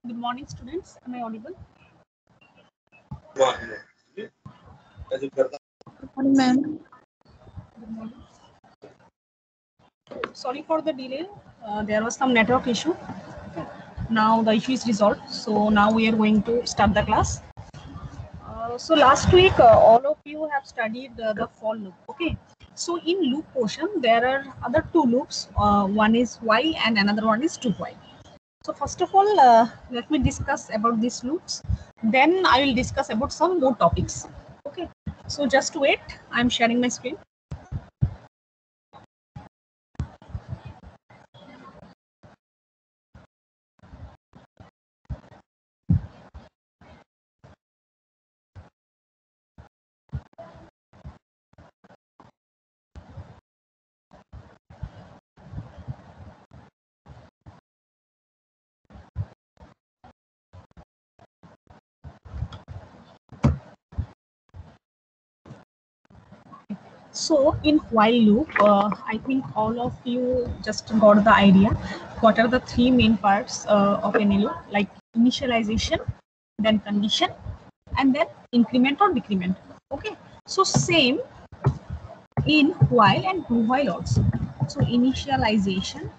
Good morning, students. Am I audible? Good morning, ma'am. Good morning. Sorry for the delay. There was some network issue. Now the issue is resolved. So now we are going to start the class. So last week, all of you have studied the for loop. Okay. So in loop portion, there are other two loops. One is while and another one is do while. So first of all, let me discuss about these loops. Then I will discuss about some more topics. Okay. So just wait. I'm sharing my screen. So in while loop, I think all of you just got the idea. What are the three main parts of any loop? Like initialization, then condition, and then increment or decrement. Okay. So same in while and do while also. So initialization,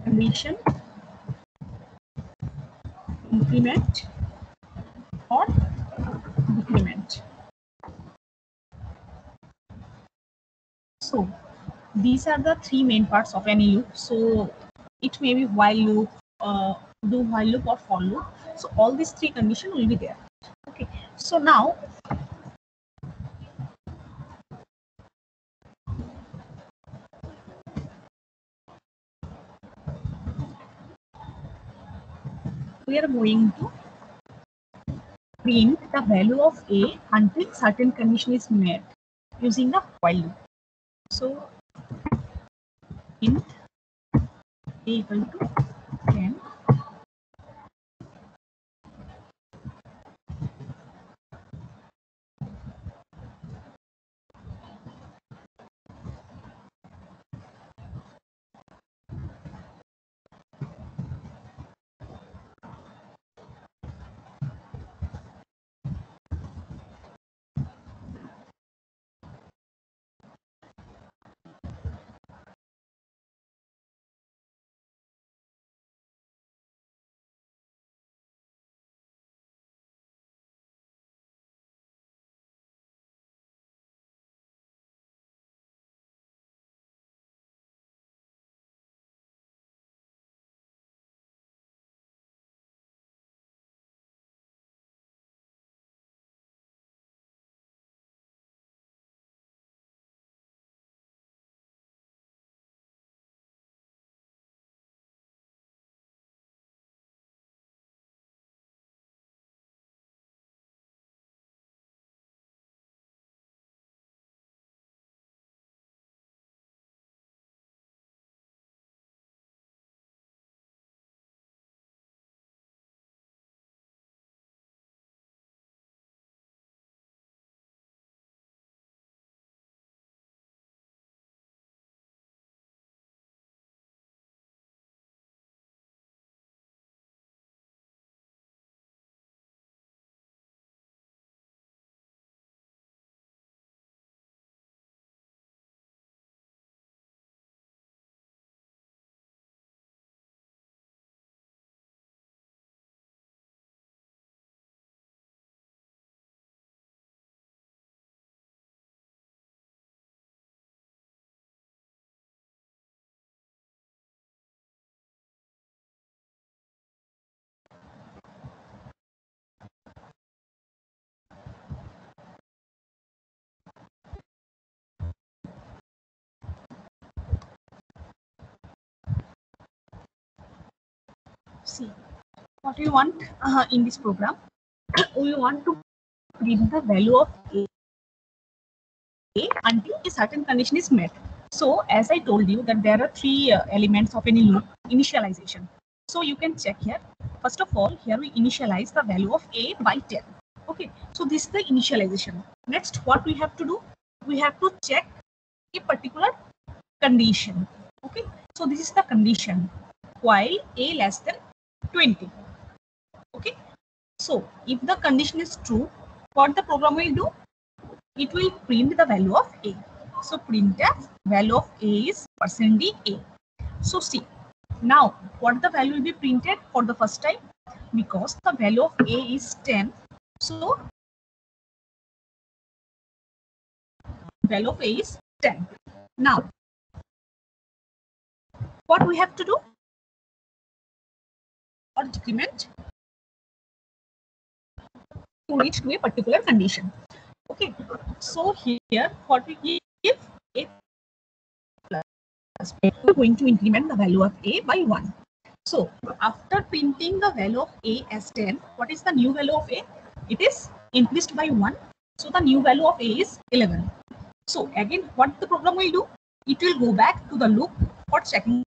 condition, increment or decrement. So these are the three main parts of any loop. So it may be while loop, do while loop or for loop. So all these three conditions will be there. Okay. So now we are going to print the value of a until certain condition is met using the while loop. So int a equal to 10. See what we want in this program. We want to print the value of a until a certain condition is met. So as I told you that there are three elements of any loop. Initialization. So you can check here. First of all, here we initialize the value of a by 10. Okay. So this is the initialization. Next, what we have to do? We have to check a particular condition. Okay, so this is the condition while a less than 20. Okay, so if the condition is true, what the program will do? It will print the value of a. So printf value of a is %d a. So see, now what the value will be printed for the first time? Because the value of a is 10. So value of a is 10. Now what we have to do? Or decrement to reach to a particular condition. Okay, so here what we give a plus, we're going to increment the value of a by 1. So after printing the value of a as 10, what is the new value of a? It is increased by 1. So the new value of a is 11. So again, what the program will do? It will go back to the loop for checking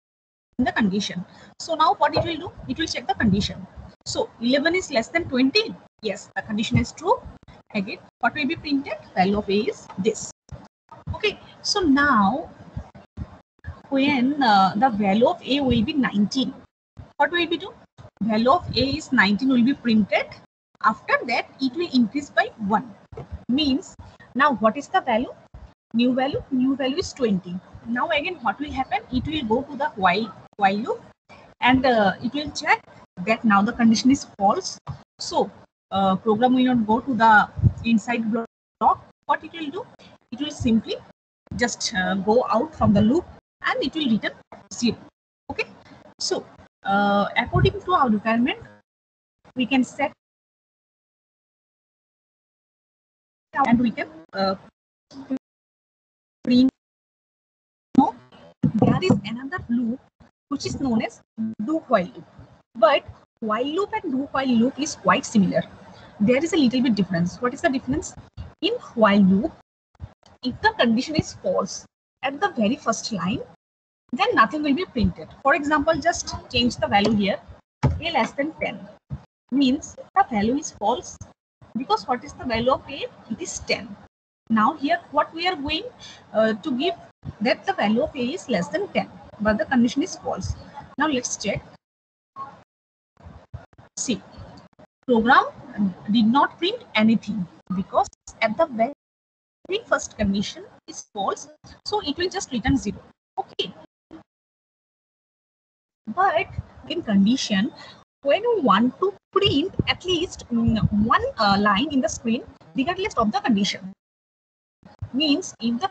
the condition. So now what it will do? It will check the condition. So 11 is less than 20. Yes, the condition is true. Again, what will be printed? Value of a is this. Okay, so now when the value of a will be 19, what will we do? Value of a is 19 will be printed. After that, it will increase by 1. Means, now what is the value? New value is 20. Now again, what will happen? It will go to the while loop and it will check that now the condition is false. So program will not go to the inside block. What it will do? It will simply just go out from the loop and it will return 0. Okay. So according to our requirement, we can set and we can print. No, there is another loop which is known as do while loop. But while loop and do while loop is quite similar. There is a little bit difference. What is the difference? In while loop, if the condition is false at the very first line, then nothing will be printed. For example, just change the value here, a less than 10. Means the value is false because what is the value of a? It is 10. Now here what we are going to give that the value of a is less than 10, but the condition is false. Now let's check. See, program did not print anything because at the very first condition is false, so it will just return 0. Okay, but in condition, when we want to print at least one line in the screen regardless of the condition, means if the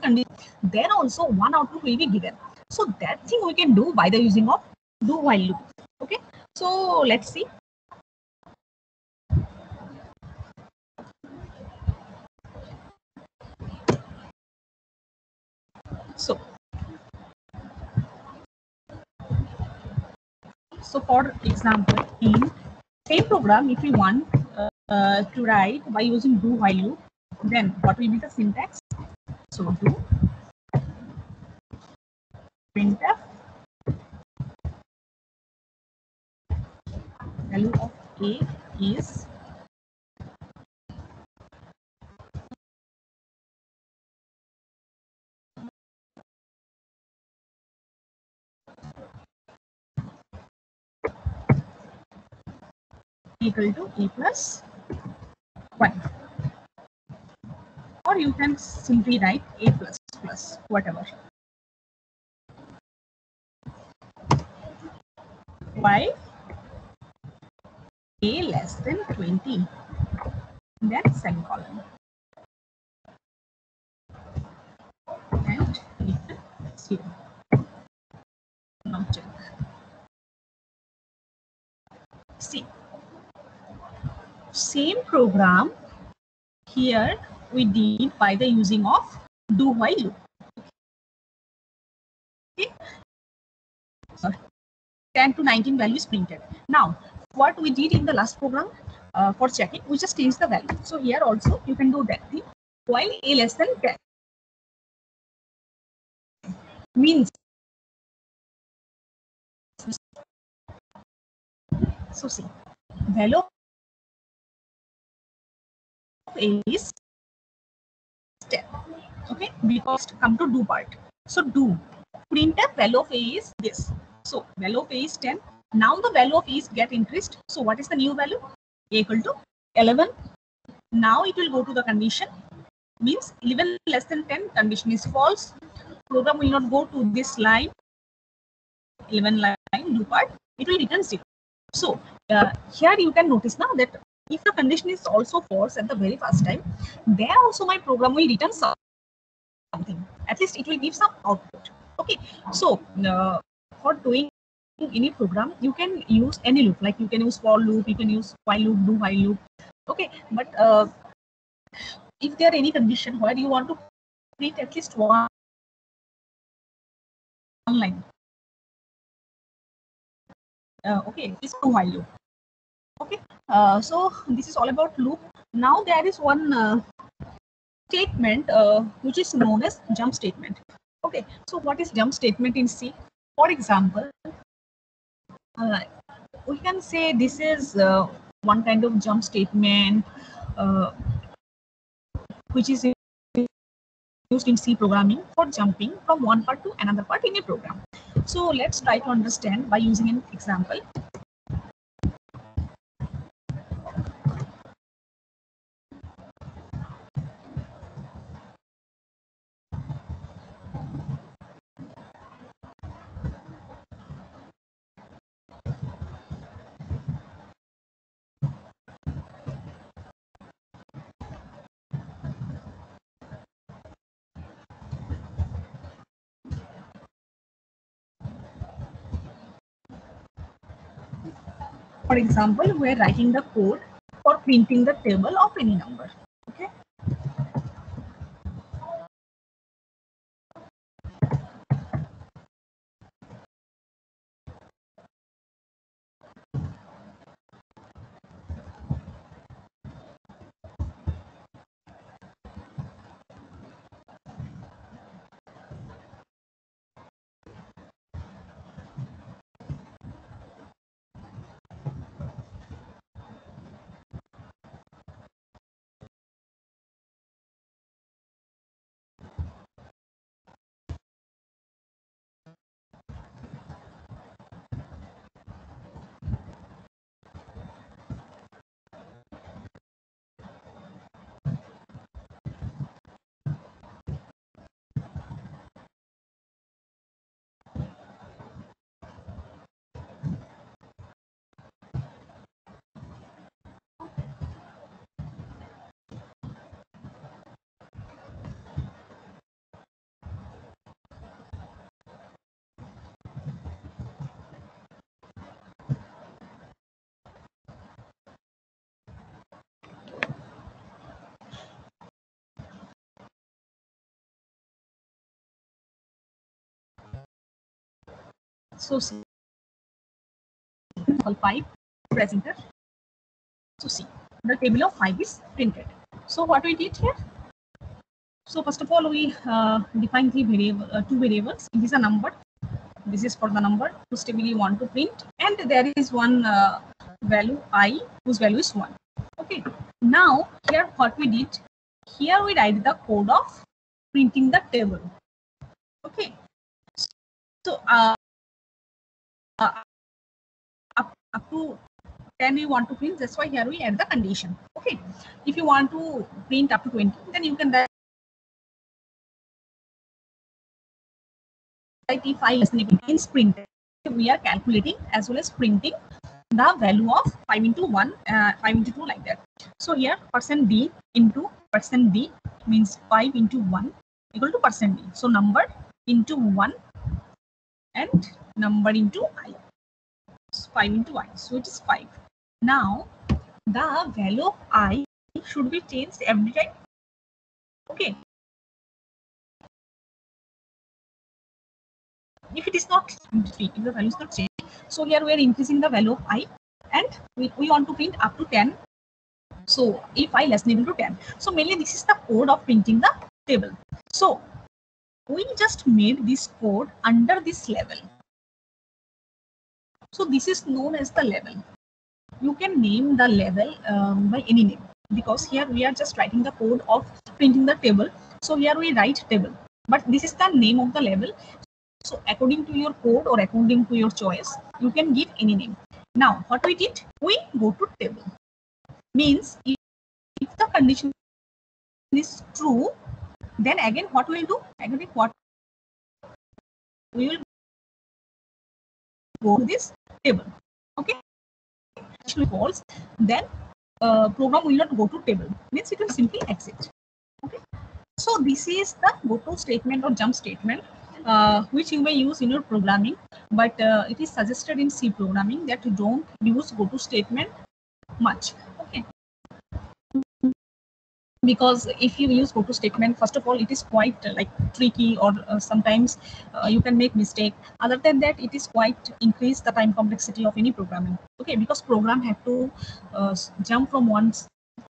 condition, then also one output will be given. So that thing we can do by the using of do while loop. Okay, so let's see. So for example, in same program, if we want to write by using do while loop, then what will be the syntax? So do printf value of a is equal to a plus 1. Or you can simply write a plus plus whatever. While a less than 20, then semicolon. And it 0. Now check. See, same program here we did by the using of do while loop. Okay, 10 to 19 value is printed. Now, what we did in the last program for checking, we just changed the value. So here also you can do that thing. While a less than 10 means, so see, value of a is 10. Okay, because come to do part. So do printf value of a is this. So value of a is 10. Now the value of is get increased. So what is the new value? A equal to 11. Now it will go to the condition, means 11 less than 10, condition is false. Program will not go to this line, 11 line do part, it will return 0. So here you can notice now that if the condition is also false at the very first time, there also my program will return something. At least it will give some output. Okay, so for doing any program, you can use any loop, like you can use for loop, you can use while loop, do while loop. Okay, but if there any condition where you want to print at least one line, okay, this is while loop. Okay, so this is all about loop. Now there is one statement which is known as jump statement. Okay, so what is jump statement in C? For example, we can say this is one kind of jump statement uh, which is used in C programming for jumping from one part to another part in a program. So let's try to understand by using an example. For example, we are writing the code for printing the table of any number. Okay. So C, 5 presenter. So see, the table of 5 is printed. So what we did here? So first of all, we define two variables. It is a number. This is for the number whose table you want to print, and there is one value I whose value is 1. Okay. Now here what we did? Here we write the code of printing the table. Okay. So up to 10 we want to print, that's why here we add the condition. Okay, if you want to print up to 20, then you can write if I is printed. We are calculating as well as printing the value of 5 into 1, 5 into 2, like that. So here %d into %d means 5 into 1 equal to %d. So number into 1 and number into I. 5 into I, so it is 5. Now the value of I should be changed every time. Okay, if it is not, if the value is not changed, so here we are increasing the value of I, and we want to print up to 10. So if I less than equal to 10, so mainly this is the code of printing the table. So we just made this code under this level. So this is known as the level. You can name the level by any name. because here we are just writing the code of printing the table. So here we write table, but this is the name of the label. So according to your code or according to your choice, you can give any name. Now what we did, we go to table. Means if the condition is true, then again what we will do? Again what we will go to this table. Okay. Actually false, then program will not go to table. Means it will simply exit. Okay. So this is the goto statement or jump statement, which you may use in your programming, but it is suggested in C programming that you don't use goto statement much. Okay. Because if you use goto statement, first of all, it is quite like tricky, or sometimes you can make mistake. Other than that, it is quite increase the time complexity of any programming. Okay, because program have to jump from one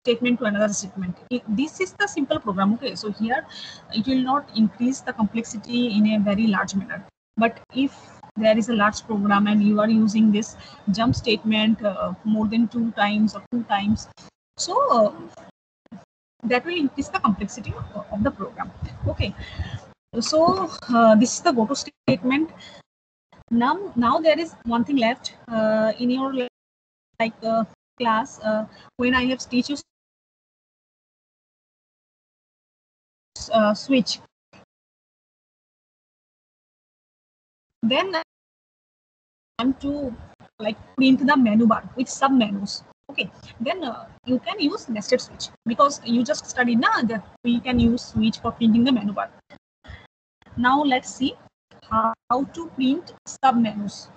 statement to another statement. This is the simple program. Okay, so here it will not increase the complexity in a very large manner. But if there is a large program and you are using this jump statement more than 2 times or 2 times, so that will increase the complexity of the program. Okay, so this is the goto statement. Now there is one thing left in your like class when I have teach you switch, then I'm to like print the menu bar with sub menus. Okay, then you can use nested switch, because you just studied now that we can use switch for printing the menu bar. Now let's see how to print sub menus.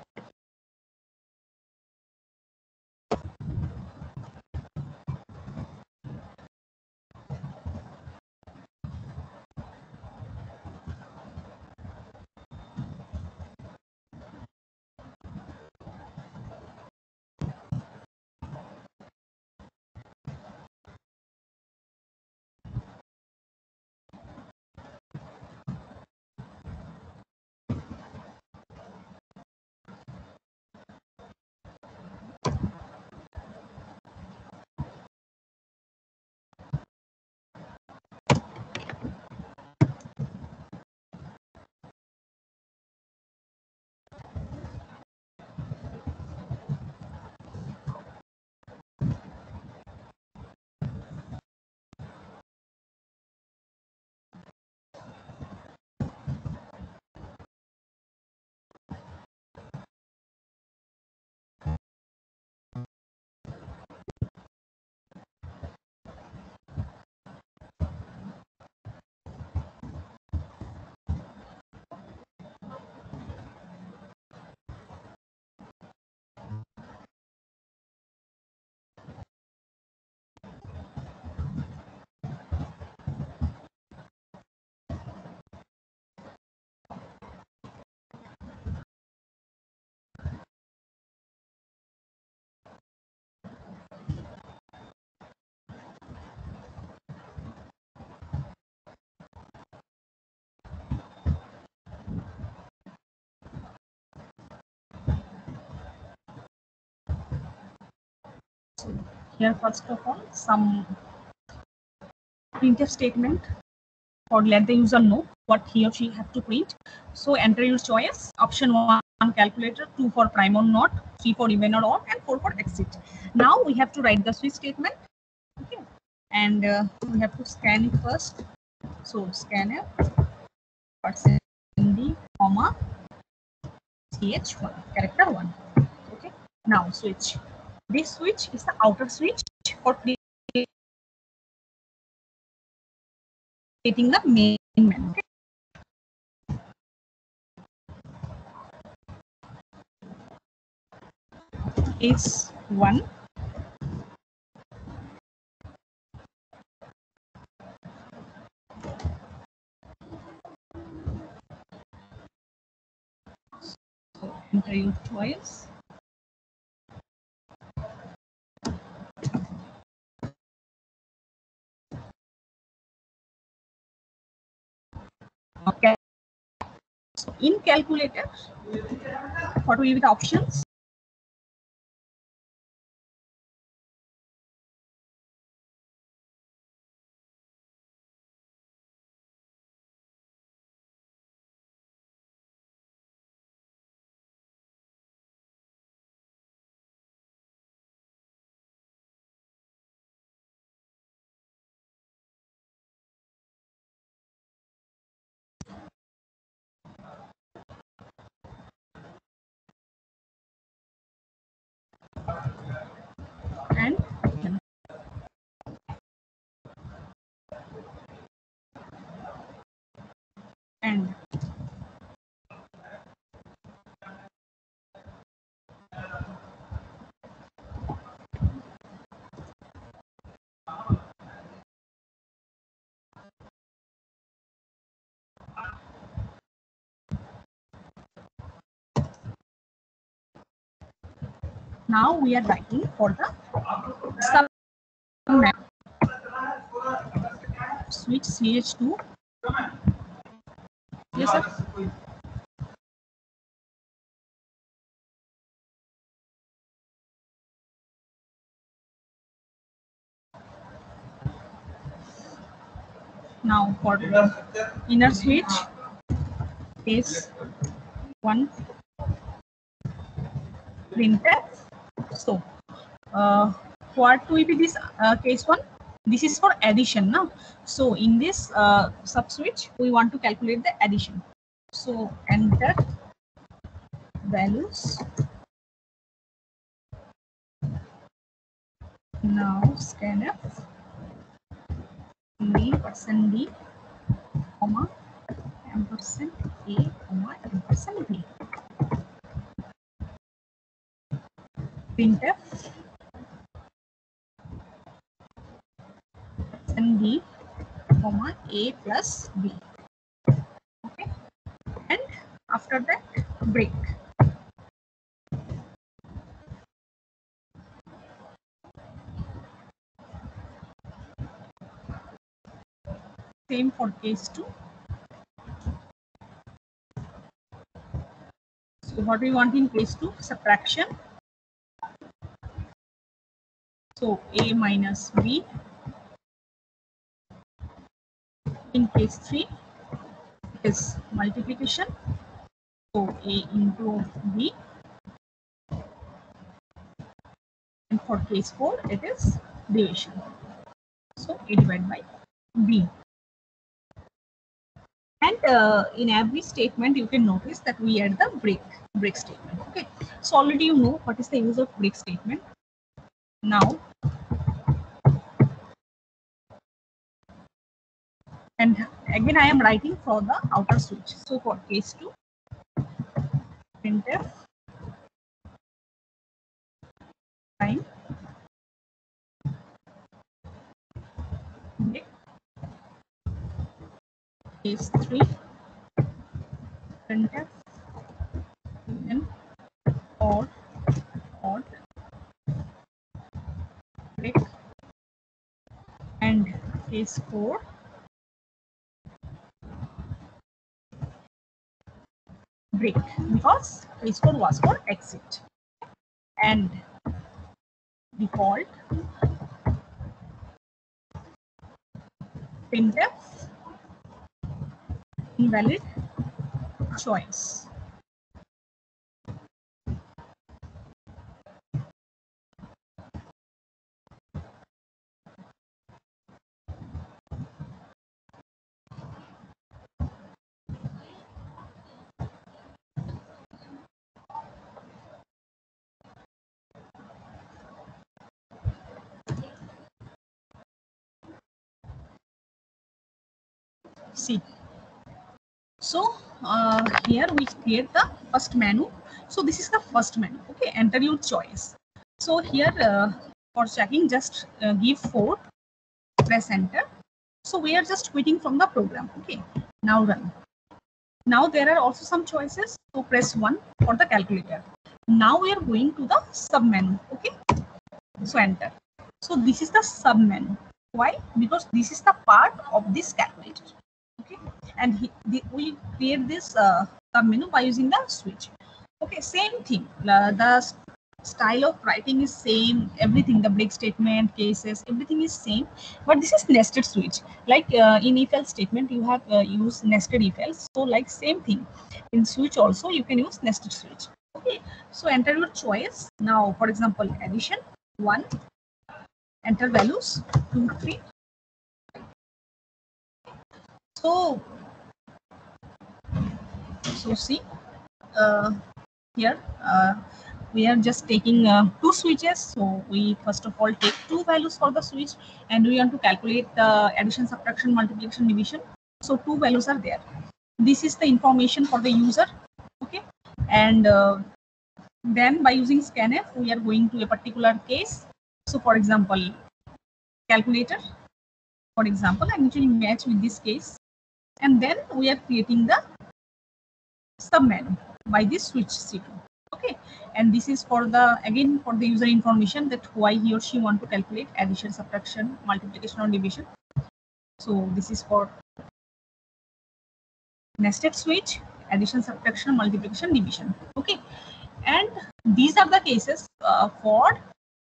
So here first of all some printf statement or let the user know what he or she have to print. So enter your choice. Option 1 calculator, 2 for prime or not, 3 for even or odd, and 4 for exit. Now we have to write the switch statement. Okay, and we have to scan it first. So scanf %d comma ch1 character 1. Okay, now switch. This switch is the outer switch for creating the main menu. Okay? Is 1. So enter your choice. Okay. So in calculator, what will be the options? and now we are writing for the sub switch CH2. Yes, sir. Now for the inner switch case 1 printf. So what will be this case 1? This is for addition now. So in this sub switch we want to calculate the addition. So enter values. Now scanf b percent d comma ampersand a comma ampersand b. Printf and b comma a plus b. Okay, and after that break. Same for case 2. So what we want in case 2? Subtraction. So a minus b. In case 3 is multiplication. So a into b. And for case 4 it is division. So a divided by b. And in every statement you can notice that we add the break statement. Okay, so already you know what is the use of break statement. Now and again I am writing for the outer switch. So for case 2 printf time break. Case 3 printf and or odd break. And case 4 break, because case 4 was for exit. And default printf invalid choice. See, so here we create the first menu. So this is the first menu. Okay, enter your choice. So here for checking, just give 4, press enter. So we are just quitting from the program. Okay, now run. Now there are also some choices. So press 1 for the calculator. Now we are going to the sub menu. Okay, so enter. So this is the sub menu. Why? Because this is the part of this calculator. Okay, and we create this sub menu by using the switch. Okay, same thing. The style of writing is same. Everything, the break statement, cases, everything is same. But this is nested switch. Like in if else statement, you have used nested if else. So like same thing. In switch also you can use nested switch. Okay, so enter your choice. Now, for example, addition 1. Enter values 2, 3. So see here we are just taking 2 switches. So we first of all take 2 values for the switch, and we want to calculate the addition, subtraction, multiplication, division. So 2 values are there. this is the information for the user. Okay, and then by using scanf we are going to a particular case. So for example, calculator, for example, and it will match with this case, and then we are creating the submenu by this switch C2. Okay, and this is for the, again, for the user information that why he or she want to calculate addition, subtraction, multiplication or division. So this is for nested switch, addition, subtraction, multiplication, division. Okay, and these are the cases for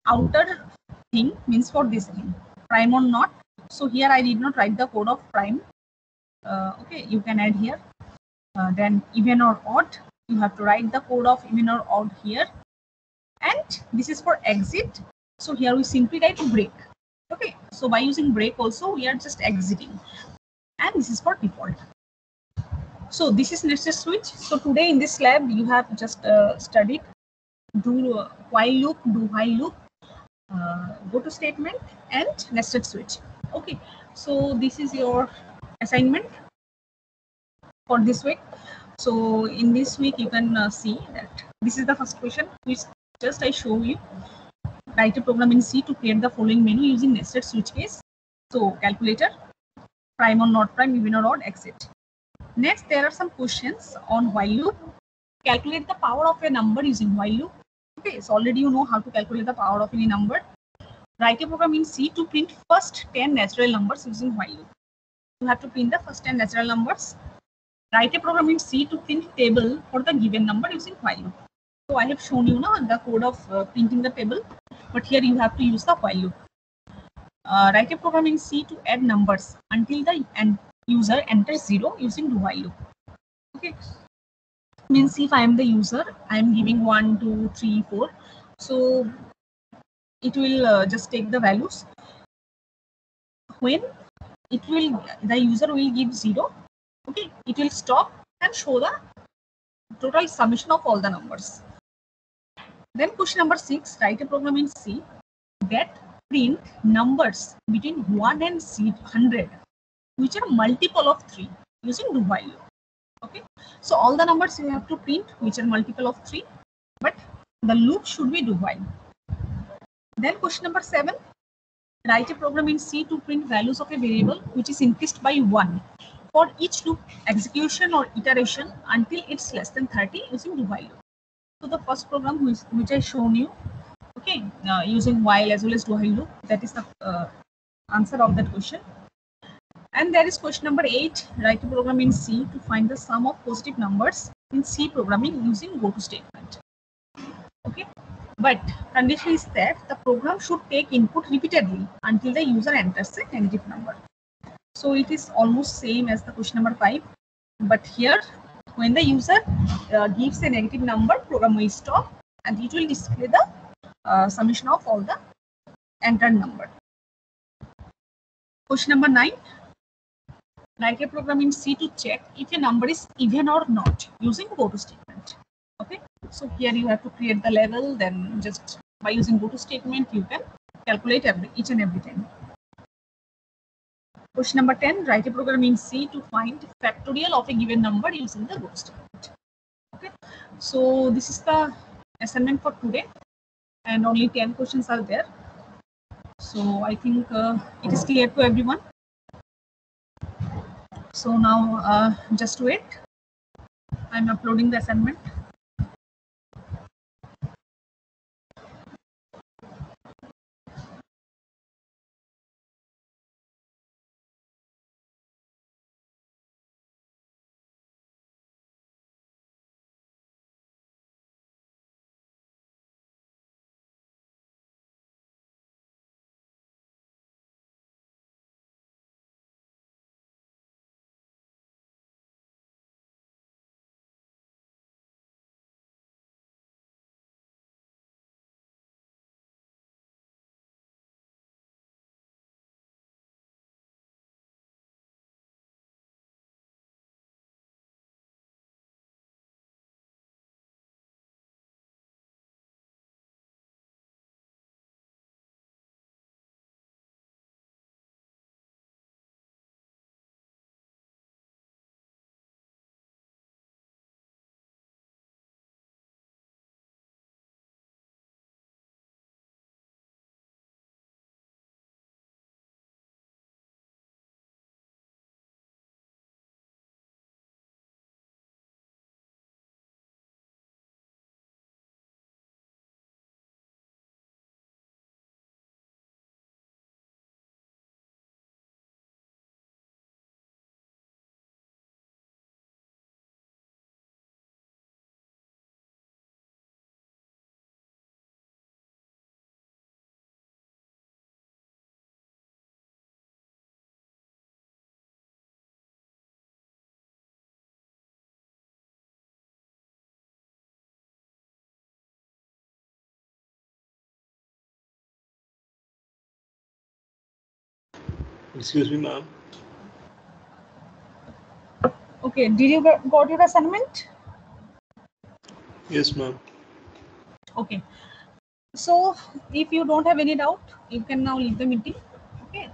outer thing, means for this thing, prime or not. So here I did not write the code of prime. Okay, you can add here. Then even or odd, you have to write the code of even or odd here. And this is for exit. So here we simply write break. Okay, so by using break also we are just exiting. And this is for default. So this is nested switch. So today in this lab you have just studied do while loop, do while loop, goto statement, and nested switch. Okay, so this is your assignment for this week. So in this week you can see that this is the first question which just I show you. Write a program in C to create the following menu using nested switch case. So calculator, prime or not prime, even or odd, exit. Next, there are some questions on while loop. Calculate the power of a number using while loop. Okay, so already you know how to calculate the power of any number. Write a program in C to print first 10 natural numbers using while loop. You have to print the first 10 natural numbers. Write a program in C to print table for the given number using while loop. So I have shown you now the code of printing the table, but here you have to use the while loop. Write a program in C to add numbers until the user enters 0 using do while loop. Okay, means if I am the user, I am giving 1, 2, 3, 4. So it will just take the values. When it will, the user will give 0. Okay, it will stop and show the total summation of all the numbers. Then question number 6, write a program in C that print numbers between 1 and 100 which are multiple of 3 using do while loop. Okay, so all the numbers you have to print which are multiple of 3, but the loop should be do while. Then question number 7, write a program in C to print values of a variable which is increased by 1 for each loop execution or iteration until it's less than 30 using do while loop. So the first program which I shown you, okay, using while as well as do while loop, that is the answer of that question. And there is question number 8, write a program in C to find the sum of positive numbers in C programming using goto statement. Okay, but condition is that the program should take input repeatedly until the user enters a negative number. So it is almost same as the question number 5, but here when the user gives a negative number, program will stop and it will display the summation of all the entered number. Question number 9, write a program in C to check if a number is even or not using goto statement. Okay, so here you have to create the level, then just by using goto statement you can calculate each and every time. Question number 10, write a program in C to find factorial of a given number using the goto statement. Okay, so this is the assignment for today, and only 10 questions are there. So I think it is clear to everyone. So now just wait. I'm uploading the assignment. Excuse me, ma'am. Okay, did you got your assignment? Yes, ma'am. Okay. So if you don't have any doubt, you can now leave the meeting. Okay.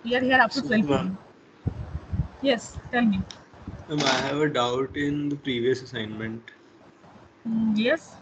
We are here up to Excuse me, 12 ma'am. p.m. Yes, tell me. Ma'am, I have a doubt in the previous assignment. Yes.